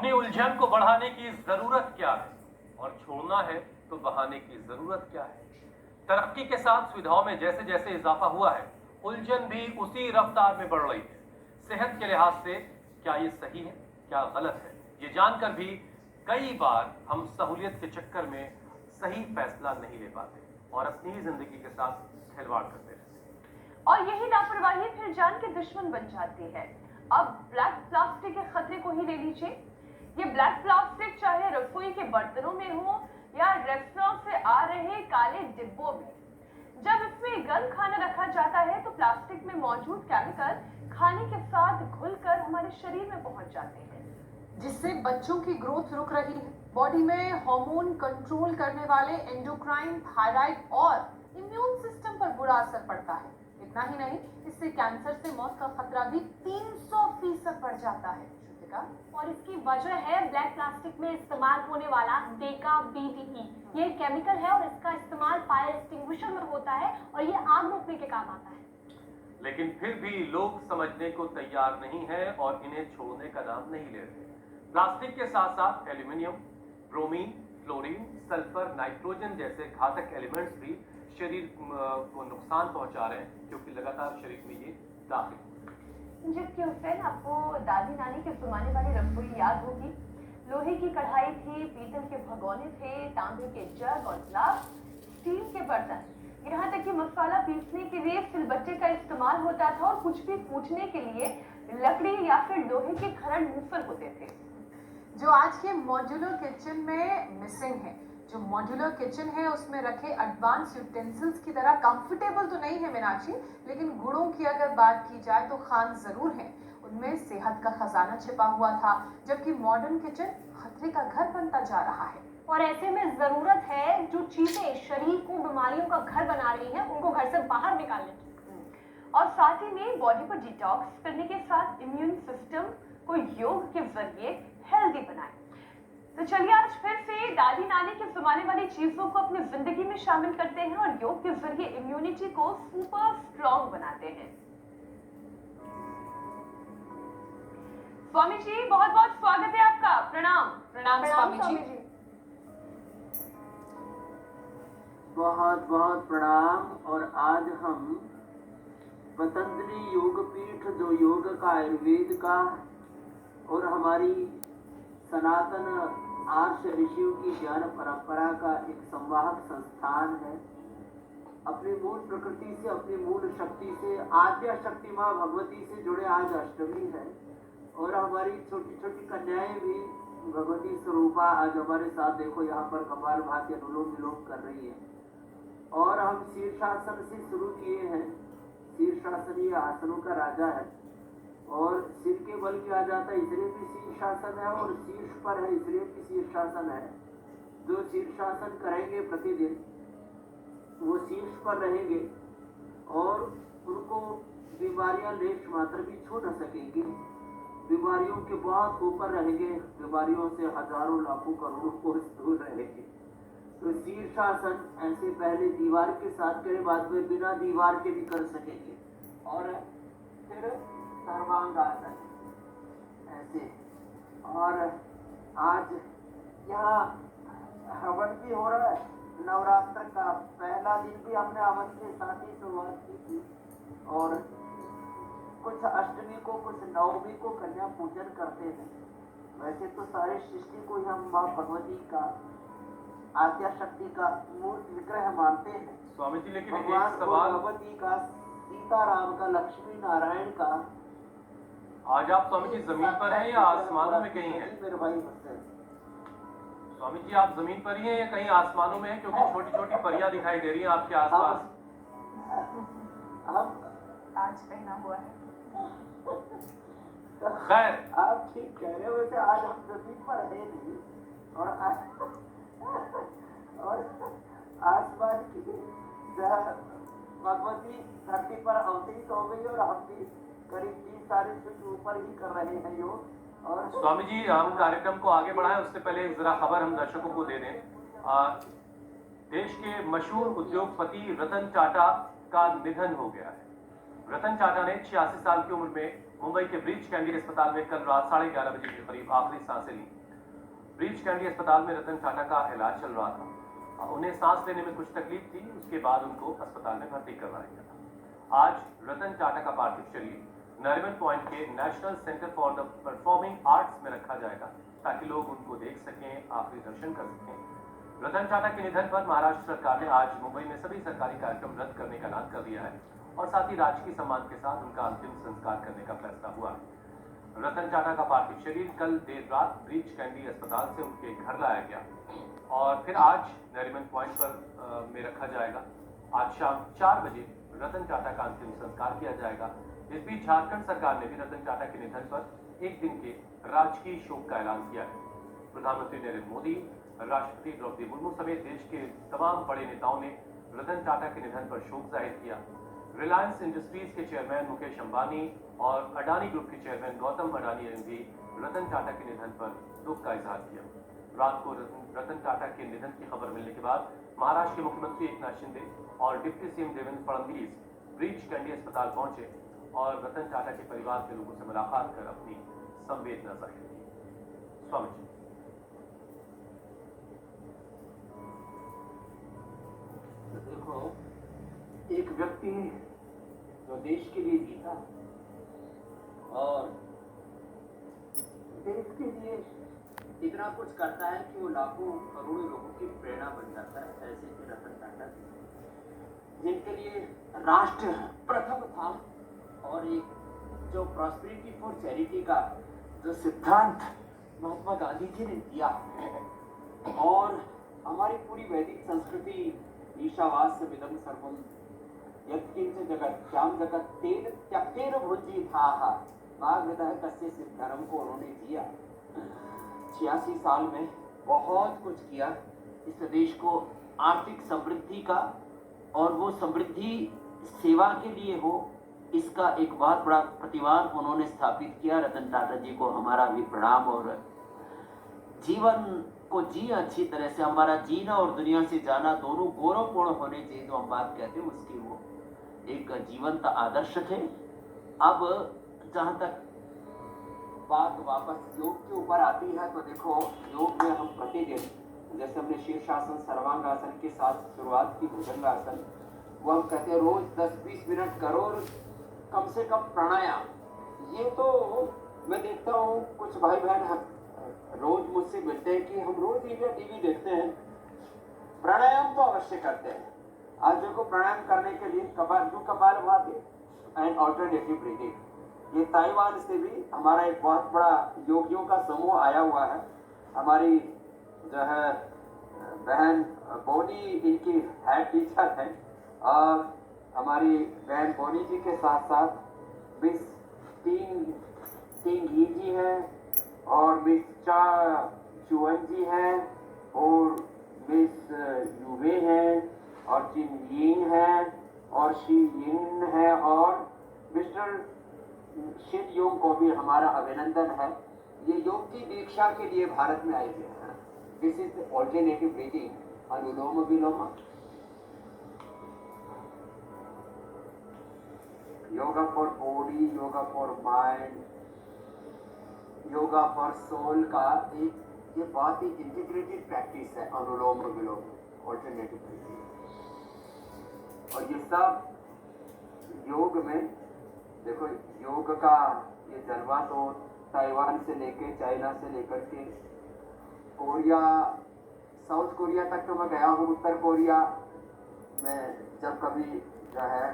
अपनी उलझन को बढ़ाने की जरूरत क्या है और छोड़ना है तो बहाने की जरूरत क्या है। तरक्की के साथ सुविधाओं में जैसे जैसे इजाफा हुआ है, उलझन भी उसी रफ्तार में बढ़ रही है। सेहत के लिहाज से क्या ये सही है, क्या गलत है, ये जानकर भी कई बार हम सहूलियत के चक्कर में सही फैसला नहीं ले पाते और अपनी ही जिंदगी के साथ खिलवाड़ करते रहते हैं। और यही लापरवाही फिर जान के दुश्मन बन जाती है। अब ब्लैक प्लास्टिक के खतरे को ही ले लीजिए। ये ब्लैक प्लास्टिक चाहे रसोई के बर्तनों में हो या रेस्टोरेंट से आ रहे काले डिब्बों में, जब इसमें गर्म खाना रखा जाता है तो प्लास्टिक में मौजूद केमिकल खाने के साथ घुलकर हमारे शरीर में पहुंच जाते हैं, जिससे बच्चों की ग्रोथ रुक रही है। बॉडी में हार्मोन कंट्रोल करने वाले एंडोक्राइन, थायराइड और इम्यून सिस्टम पर बुरा असर पड़ता है। इतना ही नहीं, इससे कैंसर से मौत का खतरा भी 300% बढ़ जाता है। और इसकी वजह है ब्लैक प्लास्टिक में इस्तेमाल होने वाला डेका-BTE। ये केमिकल है और इसका इस्तेमाल फायर एक्सटिंग्विशर में होता है और ये आग रोकने के काम आता है। लेकिन फिर भी लोग समझने को तैयार नहीं है और इन्हें छोड़ने का नाम नहीं ले रहे। प्लास्टिक के साथ साथ aluminium, bromine, fluorine, sulphur, nitrogen जैसे घातक एलिमेंट्स भी शरीर को नुकसान पहुंचा रहे हैं, क्योंकि लगातार शरीर में ये दाखिल। जबकि उस दिन आपको दादी नानी के जमाने वाली रसोई याद होगी। लोहे की कढ़ाई थी, पीतल के भगोने थे, तांबे के जग और गिलास, स्टील के बर्तन, यहाँ तक कि मसाला पीसने के लिए सिलबट्टे का इस्तेमाल होता था और कुछ भी कूटने के लिए लकड़ी या फिर लोहे के खरड़ मूसल होते थे, जो आज के मॉड्यूलर किचन में मिसिंग है। जो मॉड्यूलर किचन है उसमें रखे एडवांस यूटेंसिल्स की तरह कंफर्टेबल तो नहीं है मीनाक्षी, लेकिन गुणों की अगर बात की जाए तो खान जरूर है। उनमें सेहत का खजाना छिपा हुआ था, जबकि मॉडर्न किचन खतरे का घर बनता जा रहा है। और ऐसे में जरूरत है जो चीजें शरीर को बीमारियों का घर बना रही हैं उनको घर से बाहर निकालने की। और साथ ही में बॉडी को डिटॉक्स करने के साथ इम्यून सिस्टम को योग के जरिए हेल्दी बनाए। तो चलिए आज फिर से दादी नानी के जमाने वाली चीजों को अपनी जिंदगी में शामिल करते हैं और योग के जरिए इम्यूनिटी को सुपर स्ट्रॉन्ग बनाते हैं। स्वामी जी, बहुत बहुत स्वागत है आपका। प्रणाम। प्रणाम स्वामी जी। बहुत बहुत प्रणाम। और आज हम पतंजलि योगपीठ, जो योग का, आयुर्वेद का और हमारी सनातन आर्ष ऋषियों की ज्ञान परंपरा का एक संवाहक संस्थान है, अपनी मूल प्रकृति से, अपनी मूल शक्ति से, आद्या शक्ति माँ भगवती से जुड़े आज अष्टमी है। और हमारी छोटी छोटी कन्याएं भी भगवती स्वरूपा आज हमारे साथ, देखो यहाँ पर कपालभाति अनुलोम विलोम कर रही है। और हम शीर्षासन से शुरू किए हैं। शीर्षासन ये आसनों का राजा है और सिर के बल किया जाता है, इसलिए भी शीर्षासन है, और शीर्ष पर है इसलिए भी शीर्षासन है। जो शीर्षासन करेंगे प्रतिदिन वो शीर्ष पर रहेंगे और उनको बीमारियां लेश मात्र भी छू न सकेंगी। बीमारियों के बहुत ऊपर रहेंगे, बीमारियों से हजारों लाखों करोड़ों कोस दूर रहेंगे। तो शीर्षासन ऐसे पहले दीवार के साथ करें, बाद में बिना दीवार के भी कर सकेंगे। और फिर सर्वांगासन ऐसे। और आज यहाँ हवन भी हो रहा है। नवरात्र का पहला दिन भी हमने हवन के साथ ही शुरुआत की थी, और कुछ अष्टमी को, कुछ नवमी को कन्या पूजन करते हैं। वैसे तो सारे सृष्टि को हम माँ भगवती का, आद्या शक्ति का मूर्त विग्रह मानते हैं। स्वामी जी, लेकिन भगवान एक सवाल, भगवती का, सीताराम का, लक्ष्मी नारायण का। आज आप स्वामी जी जमीन पर हैं या आसमानों में कहीं हैं? मेरे भाई मुझसे स्वामी जी आप जमीन पर ही हैं या कहीं आसमानों में हैं, क्योंकि छोटी छोटी परियां दिखाई दे रही हैं आपके आसपास। हम ताज पहना हुआ है। खैर, आप ठीक कह रहे हो। वैसे आज हम जमीन पर है नहीं, और आसमान की भगवती धरती पर अवतरित हो गई और हम भी करीब 30-40 फीट ऊपर ही कर रहे हैं योग। और स्वामी जी हम कार्यक्रम को आगे बढ़ाएं उससे पहले एक जरा खबर हम दर्शकों को दे दें। देश के मशहूर उद्योगपति रतन टाटा का निधन हो गया है। रतन टाटा ने 86 साल की उम्र में मुंबई के ब्रीच कैंडी अस्पताल में कल रात 11:30 बजे के करीब आखिरी सांसें ली। ब्रीच कैंडी अस्पताल में रतन टाटा का इलाज चल रहा था। उन्हें सांस लेने में कुछ तकलीफ थी, उसके बाद उनको अस्पताल में भर्ती करवाया गया था। आज रतन टाटा का पार्थिव शरीर नरीमन पॉइंट के national centre for the performing arts में रखा जाएगा, ताकि लोग उनको देख सकें, आखिरी दर्शन कर सकें। रतन टाटा के निधन पर महाराष्ट्र सरकार ने आज मुंबई में सभी सरकारी कार्यक्रम रद्द करने का ऐलान कर दिया है और साथ ही राजकीय सम्मान के साथ उनका अंतिम संस्कार करने का फैसला हुआ है। रतन टाटा का पार्थिव शरीर कल देर रात ब्रीच कैंडी अस्पताल से उनके घर लाया गया और फिर आज नरीमन पॉइंट पर में रखा जाएगा। आज शाम 4 बजे रतन टाटा का अंतिम संस्कार किया जाएगा। इस बीच झारखंड सरकार ने भी रतन टाटा के निधन पर एक दिन के राजकीय शोक का ऐलान किया है। प्रधानमंत्री नरेंद्र मोदी, राष्ट्रपति द्रौपदी मुर्मू समेत देश के तमाम बड़े नेताओं ने रतन टाटा के निधन पर शोक जाहिर किया। रिलायंस इंडस्ट्रीज के चेयरमैन मुकेश अंबानी और अडानी ग्रुप के चेयरमैन गौतम अडानी ने भी रतन टाटा के निधन पर दुख का इजहार किया। रात को रतन टाटा के निधन की खबर मिलने के बाद महाराष्ट्र के मुख्यमंत्री एकनाथ शिंदे और deputy CM Devendra Fadnavis breach candy अस्पताल पहुंचे और रतन टाटा के परिवार के लोगों से मुलाकात कर अपनी संवेदना जाहिर की। स्वामी जी। देखो, एक व्यक्ति जो देश के लिए जीता और देश के लिए इतना कुछ करता है कि वो लाखों करोड़ों लोगों की प्रेरणा बन जाता है, ऐसे कि रतन टाटा जिनके लिए राष्ट्र प्रथम था और एक जो प्रॉस्पेरिटी फॉर चैरिटी का जो सिद्धांत महात्मा गांधी जी ने दिया और हमारी पूरी वैदिक संस्कृति ईशावास्य विदम सर्वम यत्किंच जगत श्याम जगत तेन त्यक्तेन भुंजी था भागवतः कस्य सिद्धर्म को उन्होंने जिया। 86 साल में बहुत कुछ किया इस देश को आर्थिक समृद्धि का, और वो समृद्धि सेवा के लिए हो, इसका एक बहुत बड़ा प्रतिमान उन्होंने स्थापित किया। रतन टाटा जी को हमारा भी प्रणाम। और जीवन को जी अच्छी तरह से, हमारा जीना और दुनिया से जाना दोनों गौरवपूर्ण होने चाहिए, जो हम बात कहते हैं उसकी वो एक जीवंत आदर्श थे। अब जहाँ तक बात वापस योग के ऊपर आती है तो देखो, योग में हम प्रतिदिन जैसे हमने शीर्षासन सर्वांगासन के साथ शुरुआत की, भुजंगासन, वो हम कहते हैं रोज 10-20 मिनट करो और कम से कम प्राणायाम। ये तो मैं देखता हूँ कुछ भाई बहन रोज मुझसे मिलते हैं कि हम रोज इंडिया टीवी देखते हैं, प्राणायाम तो अवश्य करते हैं। आज देखो, प्राणायाम करने के लिए कपालभाति एंड ऑल्टरनेटिव ब्रीदिंग, ये ताइवान से भी हमारा एक बहुत बड़ा योगियों का समूह आया हुआ है। हमारी जो है बहन बोनी इनकी हेड टीचर है और हमारी बहन बोनी जी के साथ साथ मिस टिंग ही जी हैं और मिस चा चुअन जी हैं और मिस युवे हैं और जिन यिंग हैं और शी यिन है और मिस्टर शिन योग को भी हमारा अभिनंदन है। ये योग की दीक्षा के लिए भारत में आए हुए हैं। This is alternative breathing, anulom vilom, yoga for body, yoga for mind, yoga for soul का एक ये बहुत ही इंटीग्रेटेड प्रैक्टिस है अनुलोम विलोम, ऑल्टरनेटिव ब्रीदिंग। और ये सब योग में देखो, योग का ये जलवा तो ताइवान से लेके चाइना से लेकर के कोरिया, साउथ कोरिया तक तो मैं गया हूँ। उत्तर कोरिया में जब कभी जो है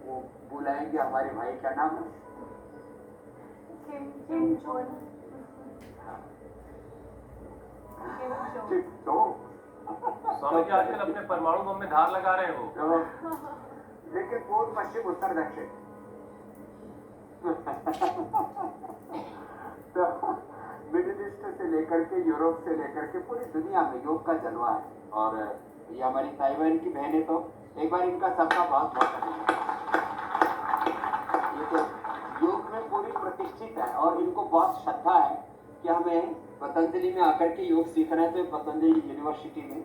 वो बुलाएंगे हमारे भाई, क्या नाम है, किम जोन। स्वामी जी आजकल अपने परमाणु बम में धार लगा रहे हो। लेकिन पूर्व पश्चिम उत्तर दक्षिण तो मिडिल ईस्ट से लेकर के यूरोप से लेकर के पूरी दुनिया में योग का जलवा है। और ये हमारी ताइवान की बहनें तो एक बार इनका सबका बहुत बहुत ये तो योग में पूरी प्रतिष्ठित है और इनको बहुत श्रद्धा है कि हमें पतंजलि में आकर के योग सीखना है। तो पतंजलि यूनिवर्सिटी में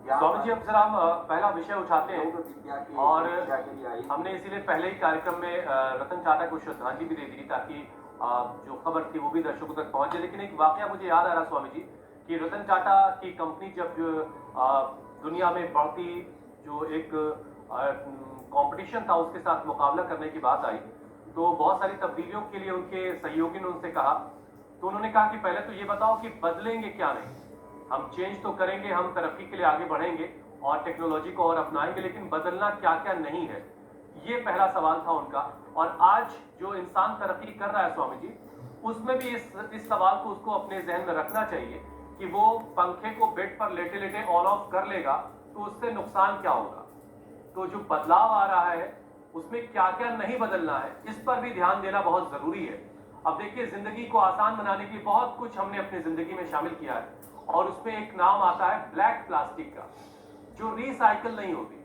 यहाँ स्वामी पर जी, अब जरा हम पहला विषय उठाते योग हैं विद्या की और शिक्षा के लिए आई थी। हमने इसीलिए पहले ही कार्यक्रम में रतन टाटा को श्रद्धांजलि भी दे दी ताकि जो खबर थी वो भी दर्शकों तक पहुंचे। लेकिन एक वाकया मुझे याद आ रहा स्वामी जी कि रतन टाटा की कंपनी जब दुनिया में बढ़ती जो एक कंपटीशन था उसके साथ मुकाबला करने की बात आई तो बहुत सारी तब्दीलियों के लिए उनके सहयोगी ने उनसे कहा, तो उन्होंने कहा कि पहले तो ये बताओ कि बदलेंगे क्या नहीं, हम चेंज तो करेंगे, हम तरक्की के लिए आगे बढ़ेंगे और टेक्नोलॉजी को और अपनाएंगे, लेकिन बदलना क्या क्या नहीं है, ये पहला सवाल था उनका। और आज जो इंसान तरक्की कर रहा है स्वामी जी, उसमें भी इस सवाल को उसको अपने जहन में रखना चाहिए कि वो पंखे को बेड पर लेटे लेटे ऑन ऑफ कर लेगा तो उससे नुकसान क्या होगा। तो जो बदलाव आ रहा है उसमें क्या क्या नहीं बदलना है, इस पर भी ध्यान देना बहुत जरूरी है। अब देखिए, जिंदगी को आसान बनाने के लिए बहुत कुछ हमने अपनी जिंदगी में शामिल किया है और उसमें एक नाम आता है ब्लैक प्लास्टिक का, जो रिसाइकल नहीं होती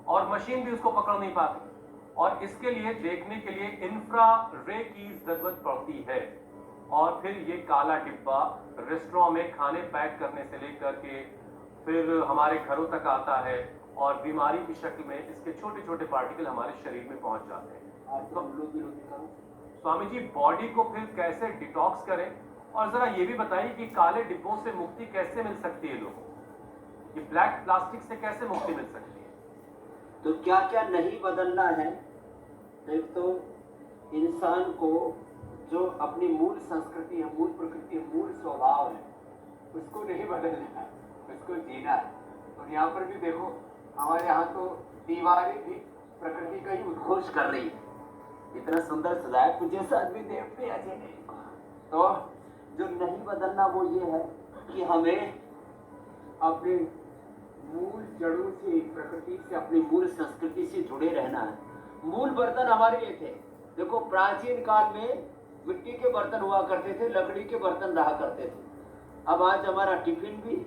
और मशीन भी उसको पकड़ नहीं पाती, और इसके लिए देखने के लिए इंफ्रारेड की जरूरत पड़ती है। और फिर ये काला डिब्बा रेस्टोरेंट में खाने पैक करने से लेकर के फिर हमारे घरों तक आता है और बीमारी की शक्ल में इसके छोटे छोटे पार्टिकल हमारे शरीर में पहुंच जाते हैं। आज तो हम लोग भी रोटी करो। स्वामी जी, बॉडी को फिर कैसे डिटॉक्स करें, और जरा ये भी बताइए कि काले डिब्बों से मुक्ति कैसे मिल सकती है लोगों को, ये ब्लैक प्लास्टिक से कैसे मुक्ति मिल सकती है? तो क्या क्या नहीं बदलना है? एक तो इंसान को जो अपनी मूल संस्कृति है, मूल प्रकृति है, मूल स्वभाव है, उसको नहीं बदलना है, उसको जीना है। और यहाँ पर भी देखो, हमारे यहाँ तो दीवारें भी प्रकृति का ही उद्घोष कर रही है। इतना सुंदर सजाया, कुछ जैसा आदमी देखते ऐसे नहीं। तो जो नहीं बदलना वो ये है कि हमें अपने मूल जड़ों से, प्रकृति से, अपनी मूल संस्कृति से जुड़े रहना है। मूल बर्तन हमारे ये थे। देखो, प्राचीन काल में मिट्टी के बर्तन हुआ करते थे, लकड़ी के बर्तन रहा करते थे। अब आज हमारा टिफिन भी,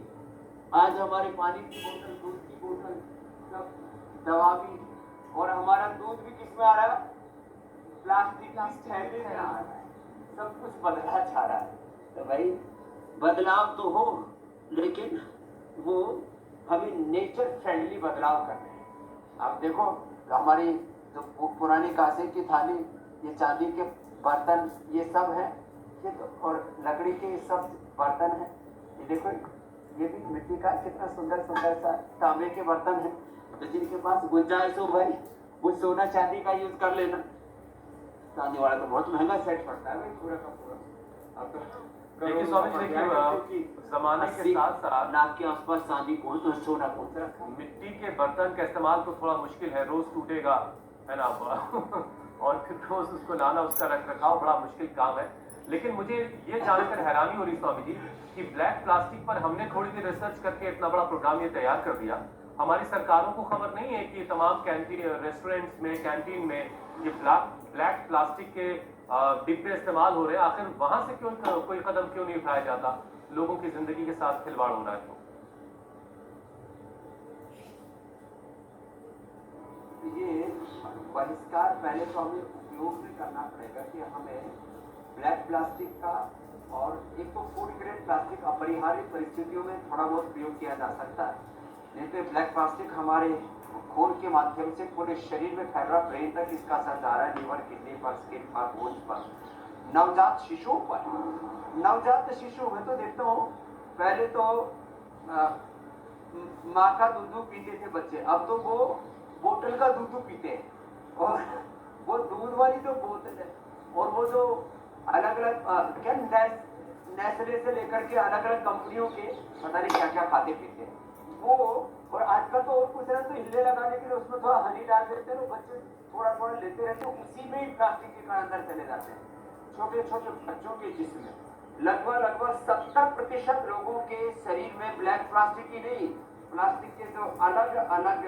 आज हमारे पानी की बोतल, दूध की बोतल, सब दवा भी, और हमारा दूध भी किस में आ रहा है? प्लास्टिक की थैली में आ रहा है। सब कुछ बदला जा रहा है। तो भाई बदलाव तो हो, लेकिन वो हमें नेचर फ्रेंडली बदलाव करने हैं। आप देखो, हमारी जो पुरानी कांसे की थाली, ये चांदी के बर्तन, ये सब है, ठीक, और लकड़ी के सब बर्तन है। ये देखो, ये भी मिट्टी का कितना सुंदर सुंदर सा तांबे के बर्तन है। तो जिनके पास गुंजाइश हो भाई, वो सोना चांदी का यूज कर लेना। चांदी वाला तो बहुत महंगा सेट पड़ता है भाई, पूरा का पूरा। अब तो देखिए स्वामी जी, देखिए जमाने के साथ साथ नाक के आसपास चांदी कौन तो सोना कौन सा रखा। मिट्टी के बर्तन का इस्तेमाल तो थोड़ा मुश्किल है, रोज टूटेगा, है ना और फिर रोज उसको लाना, उसका रख रखाव बड़ा मुश्किल काम है। लेकिन मुझे ये जानकर हैरानी हो रही स्वामी जी कि ब्लैक प्लास्टिक पर हमने थोड़ी देर रिसर्च करके इतना बड़ा प्रोग्राम ये तैयार कर दिया। हमारी सरकारों को खबर नहीं है कि तमाम कैंटीन, रेस्टोरेंट्स में, कैंटीन में ये ब्लैक प्लास्टिक के डिब्बे इस्तेमाल हो रहे हैं। आखिर वहां से क्यों कोई कदम क्यों नहीं उठाया जाता? लोगों की जिंदगी के साथ खिलवाड़ हो रहा है तो ये बहिष्कार पहले तो हमें उपयोग भी करना पड़ेगा कि हमें ब्लैक प्लास्टिक का, और एक तो फूड ग्रेड प्लास्टिक अपरिहार्य परिस्थितियों में थोड़ा बहुत प्रयोग किया जा सकता है। नहीं तो ब्लैक प्लास्टिक हमारे खून के माध्यम से पूरे शरीर में फैल रहा, ब्रेन तक इसका असर जा रहा है, लिवर, किडनी पर, स्किन पर, बोन्स पर, नवजात शिशुओं पर। नवजात शिशु में तो देखता हूँ, पहले तो माँ का दूध पीते थे बच्चे, अब तो वो बोतल का दूध पीते हैं। और वो दूध वाली जो बोतल है, और वो जो अलग अलग क्या नेस्ले से लेकर के अलग अलग कंपनियों के पता नहीं क्या क्या खाते पीते हैं वो। और आजकल तो और कुछ है, तो हिले लगाने के लिए उसमें थोड़ा हनी डाल देते हैं, बच्चे थोड़ा थोड़ा लेते रहते हैं, उसी में ही प्लास्टिक के कण अंदर चले जाते हैं। छोटे छोटे बच्चों के जिस्म में लगभग 70% लोगों के शरीर में ब्लैक प्लास्टिक ही नहीं, प्लास्टिक के जो अलग अलग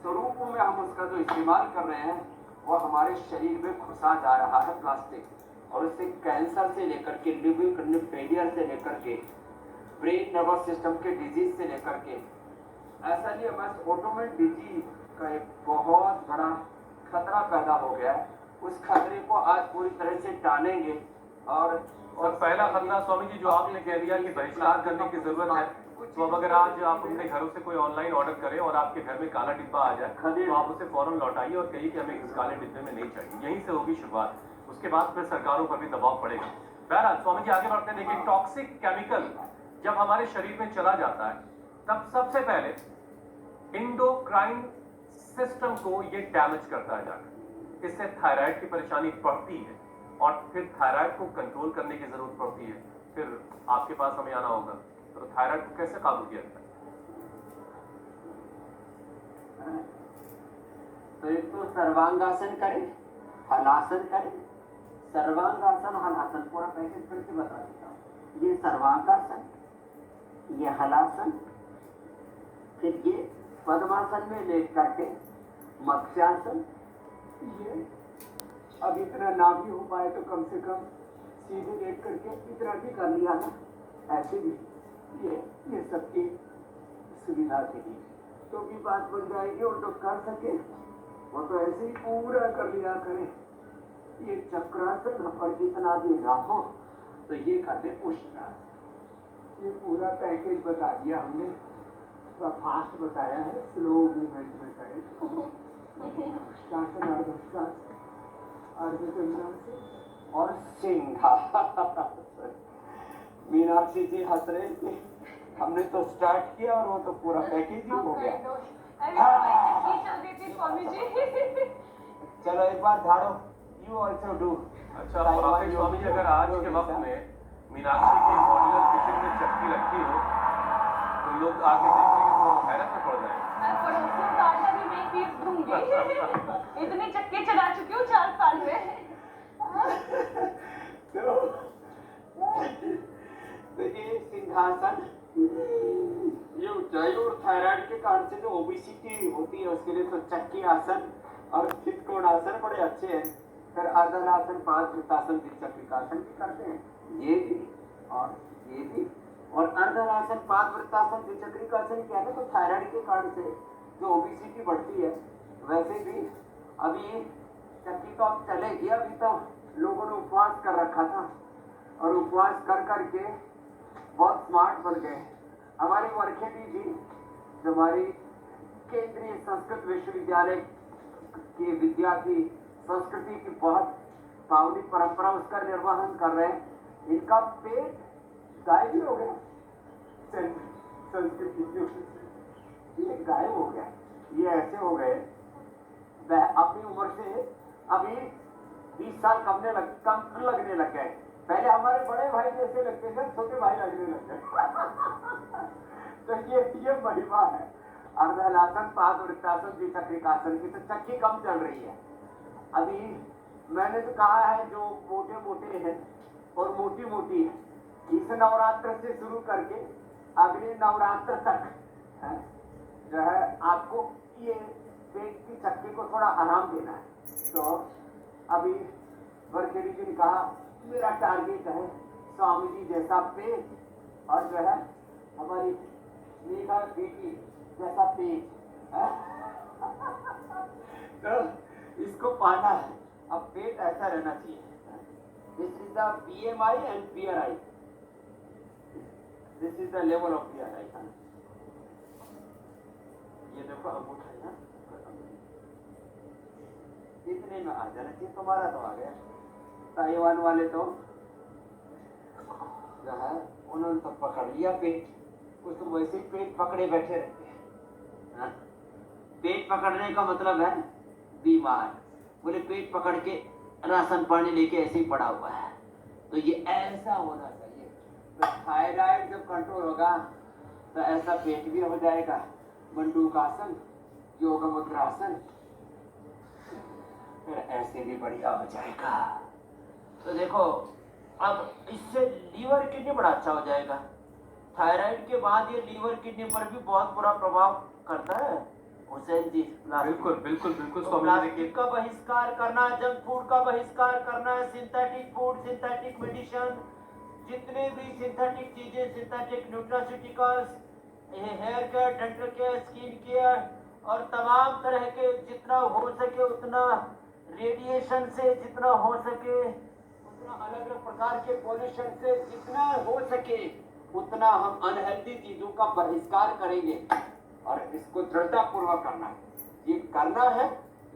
स्वरूपों में हम उसका जो इस्तेमाल कर रहे हैं, वो हमारे शरीर में घुसा जा रहा है प्लास्टिक। और इससे कैंसर से लेकर के, लिवर किडनी फेलियर से लेकर के, ब्रेन नर्वस सिस्टम के डिजीज से लेकर के, ऐसा नहीं, बस ऑटोमेट डिजीज का एक बहुत बड़ा खतरा पैदा हो गया है। उस खतरे को आज पूरी तरह से टालेंगे। और पहला खतरा स्वामी जी जो आपने कह दिया कि बहिष्कार करने की जरूरत है, तो अब अगर आज आप अपने घरों से कोई ऑनलाइन ऑर्डर करें और आपके घर में काला डिब्बा आ जाए तो आप उसे फौरन लौटाइए और कहिए कि हमें इस काले डिब्बे में नहीं चाहिए। यहीं से होगी शुरुआत, उसके बाद फिर सरकारों पर भी दबाव पड़ेगा। बहरहाल स्वामी जी आगे बढ़ते हैं। देखिए, टॉक्सिक केमिकल जब हमारे शरीर में चला जाता है तब सबसे पहले इंडोक्राइन सिस्टम को ये डैमेज करता है जाकर। इससे थायराइड की परेशानी बढ़ती है और फिर थायराइड को कंट्रोल करने की जरूरत पड़ती है। फिर आपके पास हमें आना होगा, तो थायराइड को कैसे काबू किया जाए? तो एक तो सर्वांगासन करें, हलासन करें। सर्वांगासन हलासन पूरा पैकेज फिर से बता देता हूँ। ये सर्वांगासन, ये हलासन, फिर ये पद्मासन में लेट करके मत्स्यासन। ये अब इतना ना भी हो पाए तो कम से कम सीधे लेट करके इतना भी कर लिया ना, ऐसे भी ये सबकी सुविधा के लिए तो भी बात बन जाएगी। और जो कर सके वो तो ऐसे ही पूरा कर लिया करे। ये चक्रासन और जितना भी ना हो तो ये करते उष्णासन। ये पूरा पैकेज बता दिया हमने, थोड़ा फास्ट बताया है, स्लो मूवमेंट में करें। उष्णासन, अर्धोष्णासन, अर्धचंद्रासन और सिंहासन। मीनाक्षी जी हंस रहे थे, हमने तो स्टार्ट किया और वो तो पूरा पैकेज ही हो गया। स्वामी जी चलो एक बार झाड़ो, यू ऑल्सो डू। अच्छा स्वामी जी, अगर आज के वक्त में मीनाक्षी की मॉड्यूलर किचन में चक्की रखी हो तो लोग आके देखेंगे तो हैरत में पड़ जाएंगे। मैं पड़ोसियों का आटा भी नहीं पीस दूंगी। इतनी चक्के चला चुकी हूँ 4 साल में। तो ये सिंहासन, ये ऊंचाई और थायराइड के कारण से जो ओबेसिटी होती है उसके लिए तो चक्की आसन और चितकोण आसन बड़े अच्छे हैं। फिर अर्धनासन, पांचवृत्तासन, द्विचक्रिकासन भी करते हैं, ये भी और ये भी। और अर्धनासन, पांचवृत्तासन, द्विचक्रिकासन क्या है तो थायराइड के कारण से जो ओबेसिटी बढ़ती है। वैसे भी अभी चक्की तो अब चलेगी, अभी तो लोगों ने उपवास कर रखा था और उपवास कर करके बहुत स्मार्ट बन गए। हमारी वर्खेडी जी, जो हमारी केंद्रीय संस्कृत विश्वविद्यालय की विद्यार्थी, संस्कृति की बहुत पावनी परंपरा उसका निर्वहन कर रहे हैं। इनका पेट गायब ही हो गया, संस्कृति ये गायब हो गया। ये ऐसे हो गए, वह अपनी उम्र से अभी 20 साल कम लगने लग गए। पहले हमारे बड़े भाई जैसे लगते थे, छोटे भाई लगने लग गए। तो ये महिमा है अर्धहलासन, पादवृत्तासन, द्विचक्रिकासन की। तो चक्की कम चल रही है अभी। मैंने तो कहा है जो मोटे मोटे हैं और मोटी मोटी है, इस नवरात्र से शुरू करके अगले नवरात्र तक है, जो है आपको ये पेट की चक्की को थोड़ा आराम देना है। तो अभी वर्खेडी जी ने कहा मेरा टारगेट है स्वामी जी जैसा पेट और जो है हमारी मेघा बेटी जैसा पेट है। तो इसको पाना है। अब पेट ऐसा रहना चाहिए। This is the BMI and PRI। This is the level of PRI। ये देखो अंगूठा है ना, इतने में आ जाना चाहिए। तुम्हारा तो आ गया। ताइवान वाले तो जो है उन्होंने तो पकड़ लिया पेट, कुछ तो वैसे ही पेट पकड़े बैठे रहते हैं। पेट पकड़ने का मतलब है बीमार। बोले पेट पकड़ के राशन पानी लेके ऐसे ही पड़ा हुआ है। तो ये ऐसा होना चाहिए। तो थायराइड जब कंट्रोल होगा तो ऐसा पेट भी हो जाएगा। मंडूकासन, योग मुद्रासन, फिर ऐसे भी बढ़िया हो जाएगा। तो देखो अब इससे लीवर किडनी बड़ा अच्छा हो जाएगा। थायराइड के बाद ये लीवर किडनी पर भी बहुत बुरा प्रभाव करता है। हुसैन जी बिल्कुल बिल्कुल बिल्कुल तो स्वामी जी। प्लास्टिक का बहिष्कार करना, जंक फूड का बहिष्कार करना, सिंथेटिक फूड, सिंथेटिक मेडिसिन, जितने भी सिंथेटिक चीजें, synthetic nutraceuticals, hair care, dental care, skin care और तमाम तरह के जितना हो सके उतना रेडिएशन से जितना हो सके उतना, अलग अलग प्रकार के पॉल्यूशन से जितना हो सके उतना हम अनहेल्दी चीजों का बहिष्कार करेंगे। और इसको दृढ़ता पूर्वक करना है, ये करना है,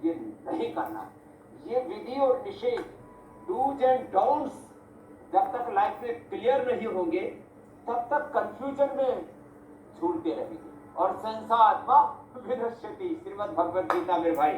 ये नहीं करना है। ये विधि और निषेध, डूज एंड डोंट्स जब तक लाइफ में क्लियर नहीं होंगे तब तक कंफ्यूजन में झूलते रहेंगे। और संसार विनश्यति, श्रीमद् भगवद गीता मेरे भाई